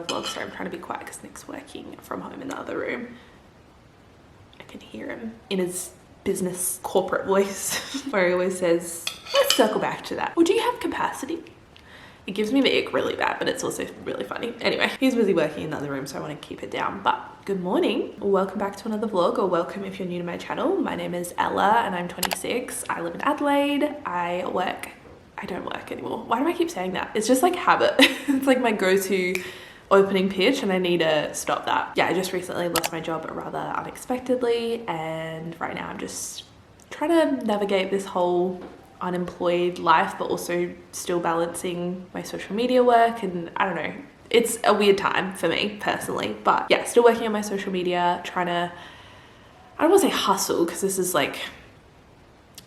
vlog. So I'm trying to be quiet because Nick's working from home in the other room. I can hear him in his business corporate voice where he always says, let's circle back to that. Or do you have capacity? It gives me the ick really bad, but it's also really funny. Anyway, he's busy working in the other room, so I want to keep it down. But good morning. Welcome back to another vlog, or welcome if you're new to my channel. My name is Ella and I'm 26. I live in Adelaide. I don't work anymore. Why do I keep saying that? It's just like habit. It's like my go-to opening pitch and I need to stop that. Yeah, I just recently lost my job rather unexpectedly, and right now I'm just trying to navigate this whole unemployed life, but also still balancing my social media work. And I don't know, it's a weird time for me personally, but yeah, still working on my social media, trying to, I don't want to say hustle because this is like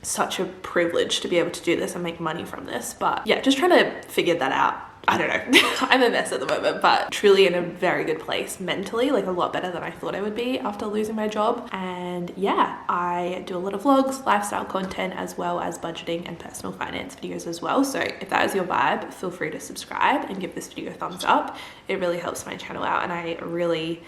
such a privilege to be able to do this and make money from this, but yeah, just trying to figure that out. I don't know. I'm a mess at the moment, but truly in a very good place mentally, like a lot better than I thought I would be after losing my job. And yeah, I do a lot of vlogs, lifestyle content, as well as budgeting and personal finance videos as well. So if that is your vibe, feel free to subscribe and give this video a thumbs up. It really helps my channel out and I really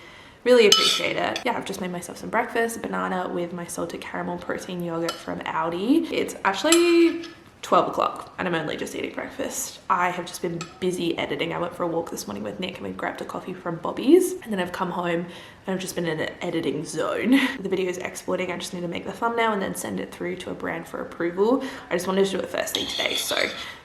appreciate it. Yeah, I've just made myself some breakfast, banana with my salted caramel protein yogurt from Aldi. It's actually 12 o'clock and I'm only just eating breakfast. I have just been busy editing. I went for a walk this morning with Nick and we grabbed a coffee from Bobby's, and then I've come home and I've just been in an editing zone. The video is exporting. I just need to make the thumbnail and then send it through to a brand for approval. I just wanted to do it first thing today, so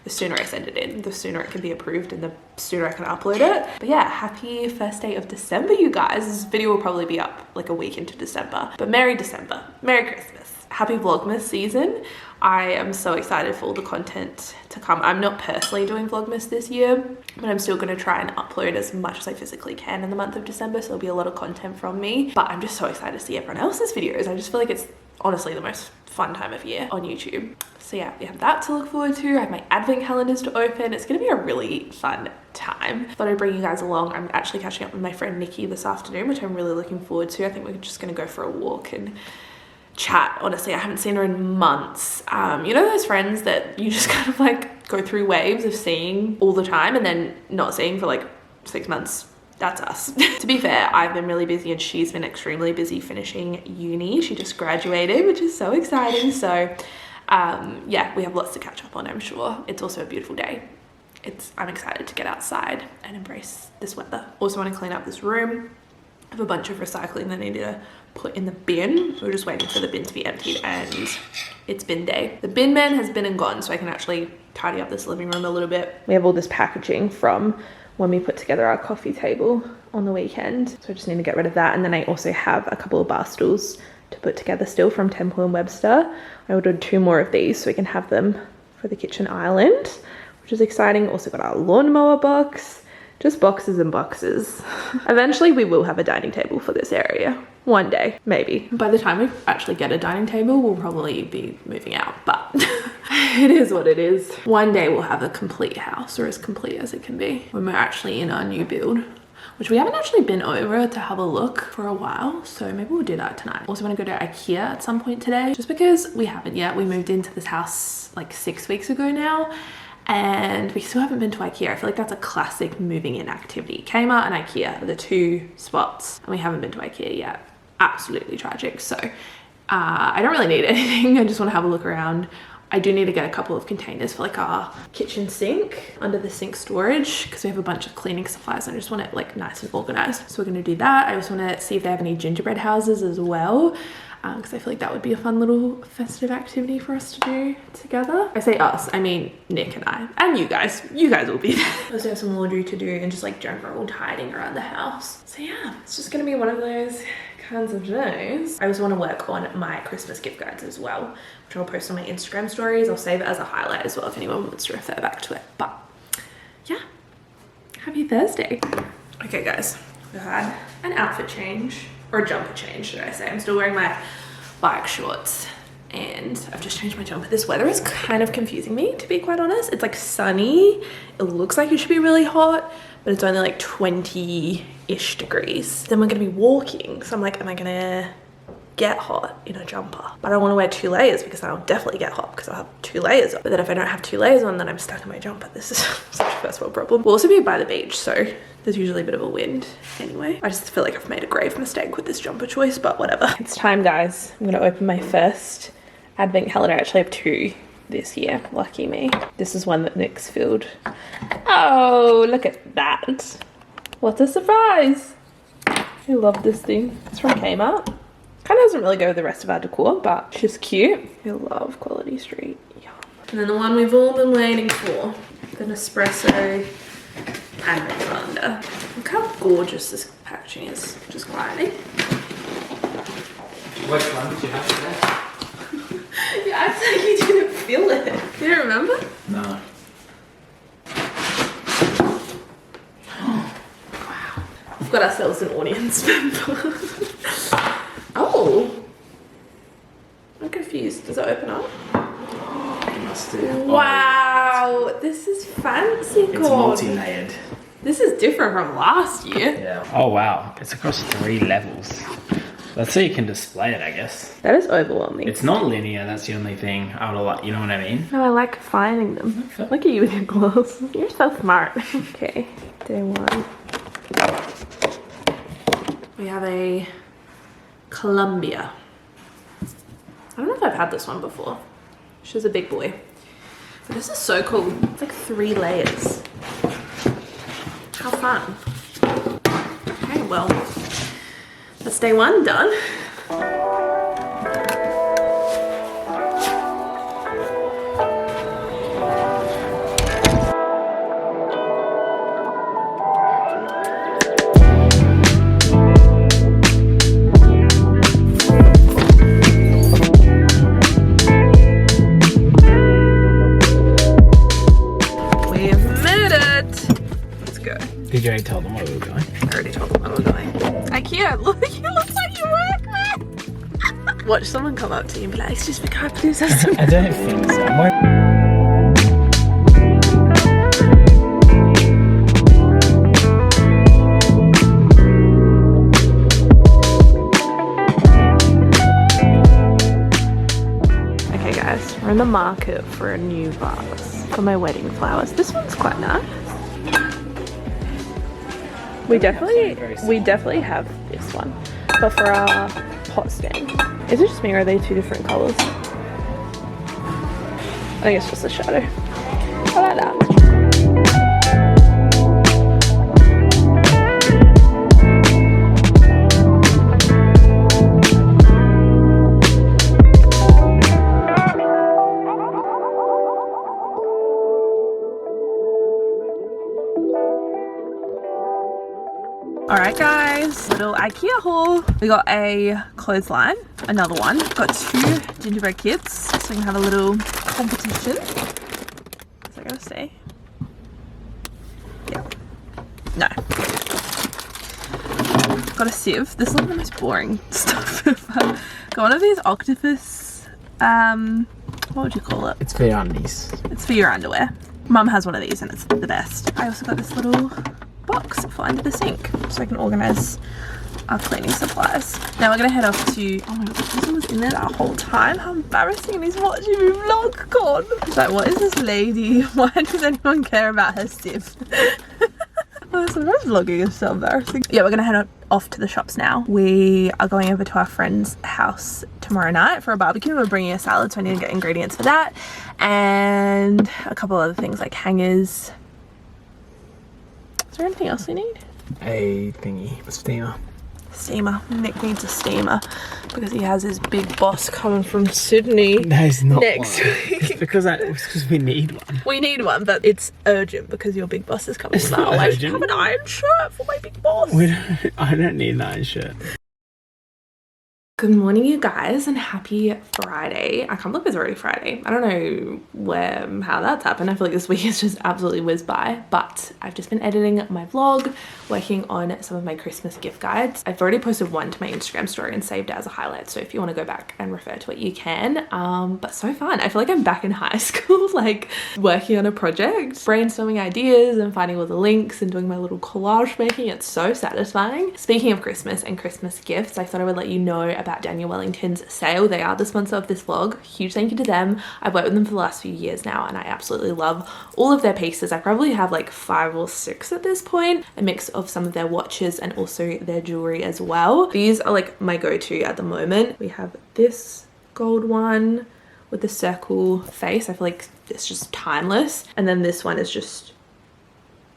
the sooner I send it in, the sooner it can be approved and the sooner I can upload it. But yeah, happy first day of December, you guys. This video will probably be up like a week into December, but Merry December, Merry Christmas, happy Vlogmas season. I am so excited for all the content to come. I'm not personally doing Vlogmas this year, but I'm still going to try and upload as much as I physically can in the month of December, so there'll be a lot of content from me. But I'm just so excited to see everyone else's videos. I just feel like it's honestly the most fun time of year on YouTube. So yeah, we have that to look forward to. I have my advent calendars to open. It's going to be a really fun time. Thought I'd bring you guys along. I'm actually catching up with my friend Nikki this afternoon, which I'm really looking forward to. I think we're just going to go for a walk and chat. Honestly, I haven't seen her in months. You know those friends that you just kind of like go through waves of seeing all the time and then not seeing for like 6 months? That's us. To be fair, I've been really busy and she's been extremely busy finishing uni. She just graduated, which is so exciting. So yeah, we have lots to catch up on, I'm sure. It's also a beautiful day. I'm excited to get outside and embrace this weather. Also want to clean up this room. I have a bunch of recycling that I need to put in the bin. We're just waiting for the bin to be emptied and it's bin day. The bin man has been and gone, so I can actually tidy up this living room a little bit. We have all this packaging from when we put together our coffee table on the weekend, so I just need to get rid of that. And then I also have a couple of bar stools to put together still from Temple and Webster. I ordered 2 more of these so we can have them for the kitchen island, which is exciting. Also got our lawnmower box. Just boxes and boxes. Eventually we will have a dining table for this area. One day, maybe. By the time we actually get a dining table, we'll probably be moving out, but it is what it is. One day we'll have a complete house, or as complete as it can be, when we're actually in our new build, which we haven't actually been over to have a look for a while, so maybe we'll do that tonight. Also want to go to IKEA at some point today, just because we haven't yet. We moved into this house like 6 weeks ago now, and we still haven't been to IKEA. I feel like that's a classic moving in activity. Kmart and IKEA are the 2 spots, and we haven't been to IKEA yet. Absolutely tragic. So I don't really need anything. I just want to have a look around. I do need to get a couple of containers for like our kitchen sink, under the sink storage, because we have a bunch of cleaning supplies and I just want it like nice and organized. So we're going to do that. I also want to see if they have any gingerbread houses as well, because I feel like that would be a fun little festive activity for us to do together. I say us, I mean Nick and I, and you guys will be there. I also have some laundry to do and just like general tidying around the house. So yeah, it's just gonna be one of those kinds of days. I also want to work on my Christmas gift guides as well, which I'll post on my Instagram stories. I'll save it as a highlight as well if anyone wants to refer back to it. But yeah, happy Thursday. Okay guys, we had an outfit change, or a jumper change should I say. I'm still wearing my bike shorts and I've just changed my jumper. This weather is kind of confusing me, to be quite honest. It's like sunny, it looks like it should be really hot, but it's only like 20-ish degrees. Then we're gonna be walking, so I'm like, am I gonna get hot in a jumper, but I don't want to wear 2 layers because I'll definitely get hot because I'll have 2 layers on. But then if I don't have 2 layers on, then I'm stuck in my jumper. This is such a first world problem. We'll also be by the beach, so there's usually a bit of a wind anyway. I just feel like I've made a grave mistake with this jumper choice, but whatever. It's time, guys. I'm gonna open my first advent calendar. I actually have 2 this year. Lucky me. This is one that Nick's filled. Oh, look at that. What a surprise. I love this thing. It's from Kmart. Kind of doesn't really go with the rest of our decor, but it's just cute. I love Quality Street. Yum. And then the one we've all been waiting for, the Nespresso advent calendar. Look how gorgeous this packaging is. Just quietly. Which one did you have today? You act like you didn't feel it. You don't remember? No. Wow. We've got ourselves an audience member. Oh. I'm confused. Does it open up? It must do. Wow. This is fancy, It's multi-layered. This is different from last year. Yeah. Oh wow. It's across 3 levels. That's so you can display it, I guess. That is overwhelming. It's not linear, that's the only thing I would like, you know what I mean? No, I like finding them. Look at you with your gloves. You're so smart. Okay, day 1. We have a Columbia. I don't know if I've had this one before. She's a big boy. But this is so cool. It's like 3 layers. How fun. Okay, well, that's day 1 done. Did you already tell them where we were going? I already told them where we're going. IKEA, look, you look like you work there. Watch someone come up to you and be like, excuse me, can I please have some? I don't think so. Okay guys, we're in the market for a new vase for my wedding flowers. This one's quite nice. We definitely have this one, but for our pot stand. Is it just me or are they 2 different colours? I think it's just a shadow. I like that. Alright guys, little IKEA haul. We got a clothesline, another one. Got 2 gingerbread kits, so we can have a little competition. Is that gonna stay? Yeah. No. Got a sieve. This is like the most boring stuff ever. Got one of these octopus, what would you call it? It's for your undies. It's for your underwear. Mum has one of these and it's the best. I also got this little box for under the sink so I can organize our cleaning supplies. Now we're gonna head off to, oh my god, this one was in there that whole time. How embarrassing, and he's watching me vlog, God. It's like, what is this lady? Why does anyone care about her sieve? Oh, sometimes vlogging is so embarrassing. Yeah, we're gonna head off to the shops now. We are going over to our friend's house tomorrow night for a barbecue. We're bringing a salad, so I need to get ingredients for that. And a couple other things like hangers. Is there anything else we need? A thingy, a steamer. Steamer. Nick needs a steamer because he has his big boss coming from Sydney There's not next one. week. It's because we need one. We need one, but it's urgent because your big boss is coming. It's not I urgent. have an iron shirt for my big boss. I don't need an iron shirt. Good morning, you guys, and happy Friday. I can't believe it's already Friday. I don't know how that's happened. I feel like this week has just absolutely whizzed by, but I've just been editing my vlog, working on some of my Christmas gift guides. I've already posted one to my Instagram story and saved it as a highlight, so if you want to go back and refer to it, you can. But so fun. I feel like I'm back in high school, like working on a project, brainstorming ideas and finding all the links and doing my little collage making. It's so satisfying. Speaking of Christmas and Christmas gifts, I thought I would let you know about about Daniel Wellington's sale. They are the sponsor of this vlog. Huge thank you to them. I've worked with them for the last few years now and I absolutely love all of their pieces. I probably have like 5 or 6 at this point, a mix of some of their watches and also their jewelry as well. These are like my go-to at the moment. We have this gold one with the circle face. I feel like it's just timeless. And then this one is just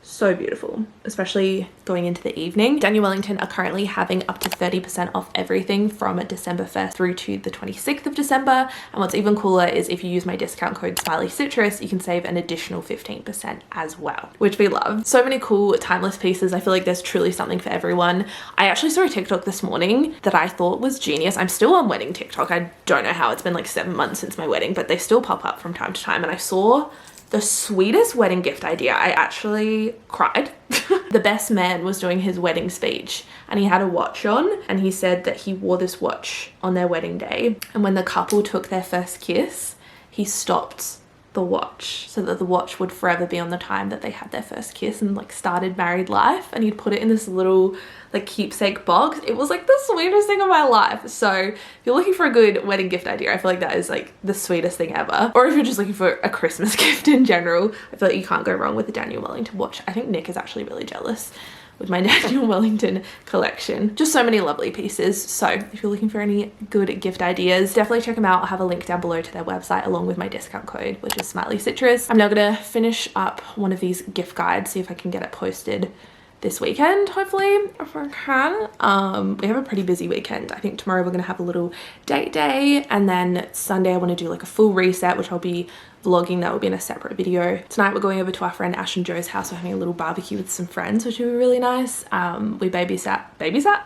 so beautiful, especially going into the evening. Daniel Wellington are currently having up to 30% off everything from December 1st through to the 26th of December. And what's even cooler is if you use my discount code smileycitrus, you can save an additional 15% as well, which we love. So many cool timeless pieces. I feel like there's truly something for everyone. I actually saw a TikTok this morning that I thought was genius. I'm still on wedding TikTok. I don't know how, it's been like 7 months since my wedding, but they still pop up from time to time. And I saw the sweetest wedding gift idea. I actually cried. The best man was doing his wedding speech and he had a watch on and he said that he wore this watch on their wedding day. And when the couple took their first kiss, he stopped the watch so that the watch would forever be on the time that they had their first kiss and like started married life. And he'd put it in this little like keepsake box. It was like the sweetest thing of my life. So if you're looking for a good wedding gift idea, I feel like that is like the sweetest thing ever. Or if you're just looking for a Christmas gift in general, I feel like you can't go wrong with the Daniel Wellington watch. I think Nick is actually really jealous with my Daniel Wellington collection. Just so many lovely pieces. So if you're looking for any good gift ideas, definitely check them out. I'll have a link down below to their website along with my discount code, which is smileycitrus. I'm now gonna finish up one of these gift guides, see if I can get it posted this weekend, hopefully, if I can. We have a pretty busy weekend. I think tomorrow we're gonna have a little date day, and then Sunday I want to do like a full reset, which I'll be vlogging. That will be in a separate video. Tonight we're going over to our friend Ash and Joe's house. We're having a little barbecue with some friends, which will be really nice. We babysat?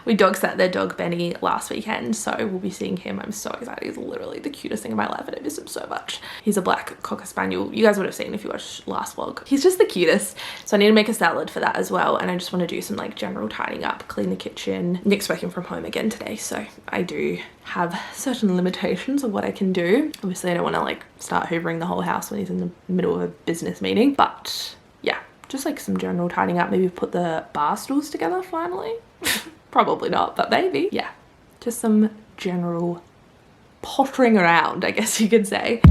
We dog sat their dog Benny last weekend, so we'll be seeing him. I'm so excited. He's literally the cutest thing in my life and I miss him so much. He's a black cocker spaniel. You guys would have seen if you watched last vlog. He's just the cutest. So I need to make a salad for that as well, and I just want to do some like general tidying up, clean the kitchen. Nick's working from home again today, so I do have certain limitations of what I can do. Obviously I don't want to like start hoovering the whole house when he's in the middle of a business meeting, but yeah, just like some general tidying up. Maybe put the bar stools together finally. Probably not, but maybe. Yeah, just some general pottering around, I guess you could say.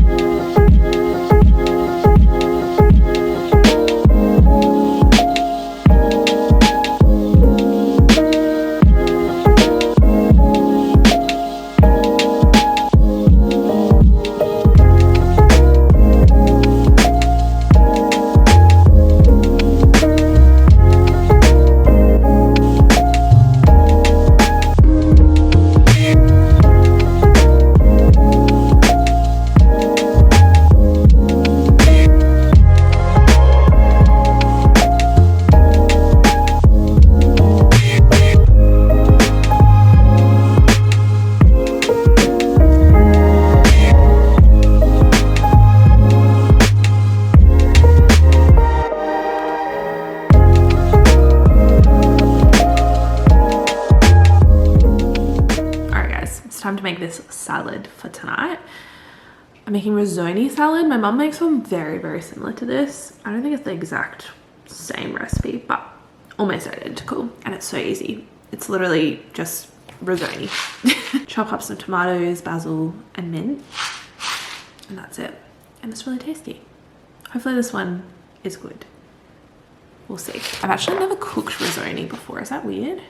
Time to make this salad for tonight. I'm making risotto salad. My mum makes one very, very similar to this. I don't think it's the exact same recipe, but almost identical, and it's so easy. It's literally just risotto. Chop up some tomatoes, basil, and mint, and that's it. And it's really tasty. Hopefully this one is good. We'll see. I've actually never cooked risotto before. Is that weird?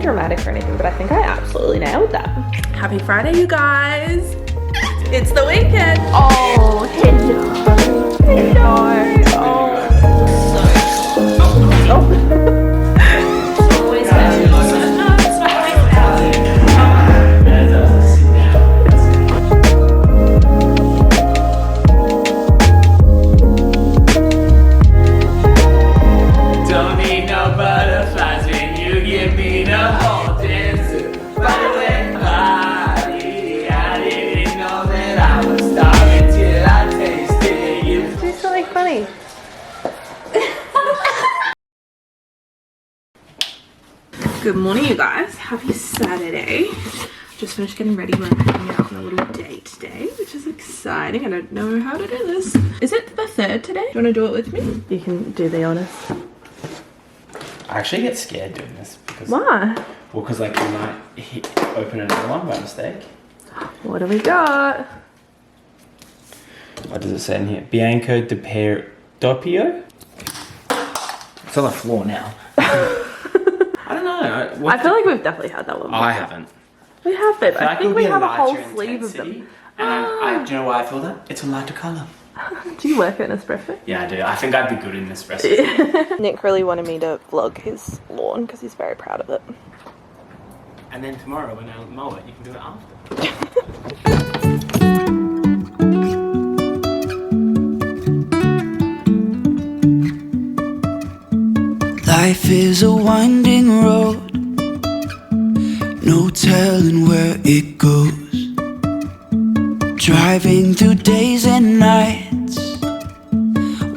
Dramatic or anything, but I think I absolutely nailed that. Happy Friday, you guys. It's the weekend. Oh, hello. Hello. Good morning, you guys. Happy Saturday. Just finished getting ready. We're hanging out on a little date today, which is exciting. I don't know how to do this. Is it the 3rd today? Do you want to do it with me? You can do the honors. I actually get scared doing this because Why? well, because like you might open another one by mistake. What do we got? What does it say in here? Bianco de Doppio? It's on the floor now. I don't know. I feel like we've definitely had that one before. I haven't. We have, babe. I think we have a whole lighter sleeve of intensity. them. And do you know why I feel that? It's a lighter colour. Do you work at Nespresso? Yeah, I do. I think I'd be good in Nespresso. Nick really wanted me to vlog his lawn because he's very proud of it. And then tomorrow when I mow it, you can do it after. Life is a winding road, no telling where it goes. Driving through days and nights,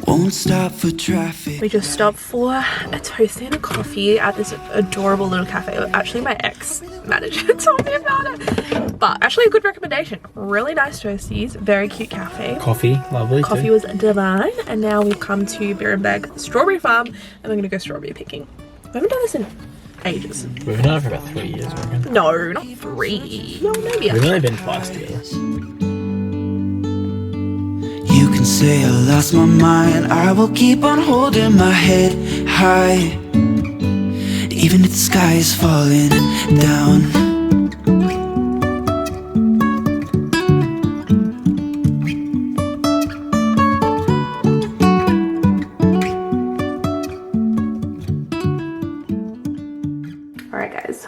won't stop for traffic. We just stopped for a toast and a coffee at this adorable little cafe. Actually, my ex-manager told me about it. But actually a good recommendation. Really nice toasties, very cute cafe. Coffee, lovely Coffee too. was divine. And now we've come to Birrenberg Strawberry Farm and we're gonna go strawberry picking. We haven't done this in ages. We've been on it for about 3 years, I reckon. No, not 3. No, maybe. We've only been twice together. You can say I lost my mind, I will keep on holding my head high, even if the sky is falling down.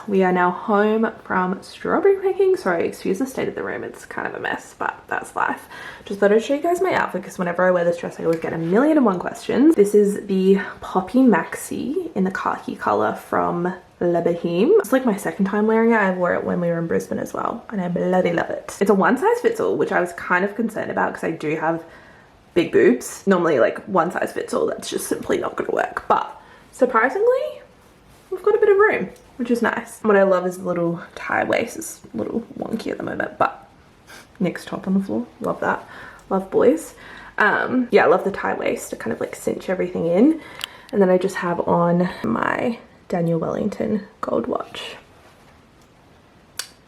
We are now home from strawberry picking. Sorry, excuse the state of the room. It's kind of a mess, but that's life. Just thought I'd show you guys my outfit because whenever I wear this dress, I always get 1,000,001 questions. This is the Poppy Maxi in the khaki color from Le Boheme. It's like my 2nd time wearing it. I wore it when we were in Brisbane as well, and I bloody love it. It's a one size fits all, which I was kind of concerned about because I do have big boobs. Normally, like one size fits all, that's just simply not going to work. But surprisingly, we've got a bit of room, which is nice. What I love is the little tie waist. It's a little wonky at the moment, but Nick's top on the floor. Love that. Love boys. Yeah, I love the tie waist to kind of like cinch everything in. And then I just have on my Daniel Wellington gold watch.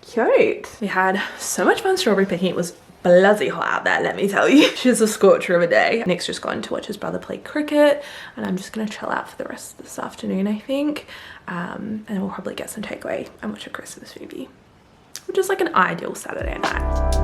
Cute. We had so much fun strawberry picking. It was bloody hot out there, let me tell you. She's a scorcher of a day. Nick's just gone to watch his brother play cricket and I'm just gonna chill out for the rest of this afternoon, I think. And then we'll probably get some takeaway and watch a Christmas movie, which is like an ideal Saturday night.